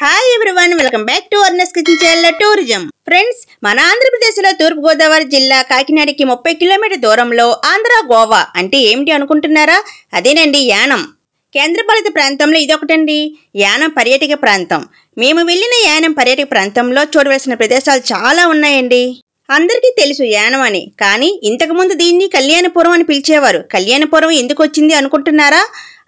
Hi everyone, welcome back to అర్నస్ kitchen channel tourism. Friends, మన ఆంధ్రప్రదేశ్లో తూర్పు గోదావరి జిల్లా కాకినాడకి 30 కిలోమీటర్ దూరంలో ఆంధ్ర గోవా అంటే ఏమిటి అనుకుంటున్నారా? అదేనండి యానం. కేంద్రపాలిత ప్రాంతంలో ఇదొకటండి. యానం పర్యాటక ప్రాంతం. మేము వెళ్ళిన యానం పర్యాటక ప్రాంతంలో చూడవలసిన ప్రదేశాలు చాలా ఉన్నాయండి. అందరికీ తెలుసు యానం అని, కానీ ఇంతకుముందు దీన్ని కళ్యాణపురం అని పిలిచేవారు. కళ్యాణపురం ఎందుకు వచ్చింది అనుకుంటున్నారా?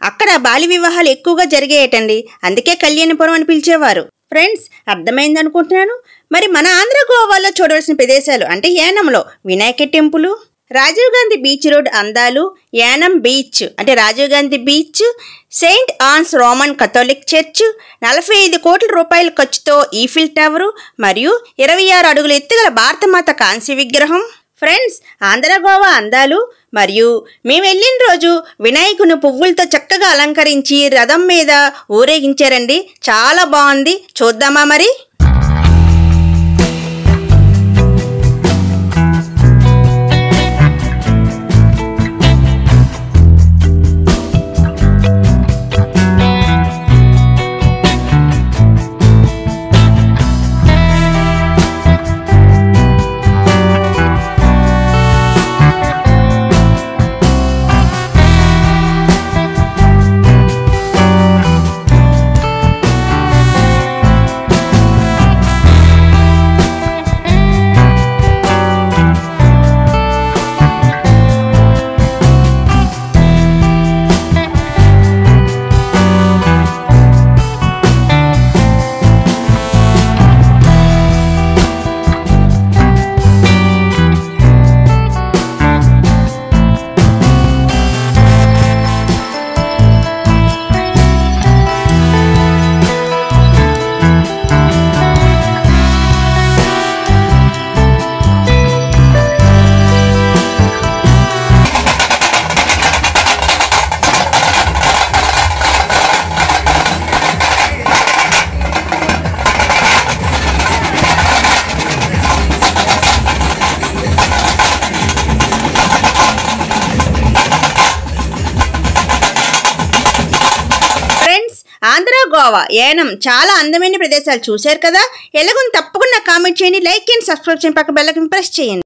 అక్కడ బాల్య వివాహాలు ఎక్కువగా జరిగేయటండి, అందుకే కళ్యాణపురం అని పిలిచేవారు. ఫ్రెండ్స్, అర్థమైంది అనుకుంటున్నాను. మరి మన ఆంధ్ర గోవాలో చూడవలసిన ప్రదేశాలు అంటే యానంలో Vinayaka temple, Rajiv Gandhi beach road అందాలు, యానం బీచ్ అంటే Rajiv Gandhi beach, Saint Ann's Roman Catholic church, 45 కోట్ల రూపాయల ఖర్చుతో ఈఫిల్ టవరు మరియు 26 అడుగుల ఎత్తుగల భారతమాత కాంస్య విగ్రహం. ఫ్రెండ్స్, ఆంధ్ర గోవా అందాలు మరియు మేము వెళ్ళిన రోజు వినాయకుని పువ్వులతో చక్కగా అలంకరించి రథం మీద ఊరేగించారండి. చాలా బాగుంది, చూద్దామా మరి? ఆంధ్ర గోవా యానం చాలా అందమైన ప్రదేశాలు చూశారు కదా. ఎలాగో తప్పకుండా కామెంట్ చేయండి, లైక్ చేయండి, సబ్స్క్రైబ్ చేయండి, పక్క బెల్ ఐకాన్ ప్రెస్ చేయండి.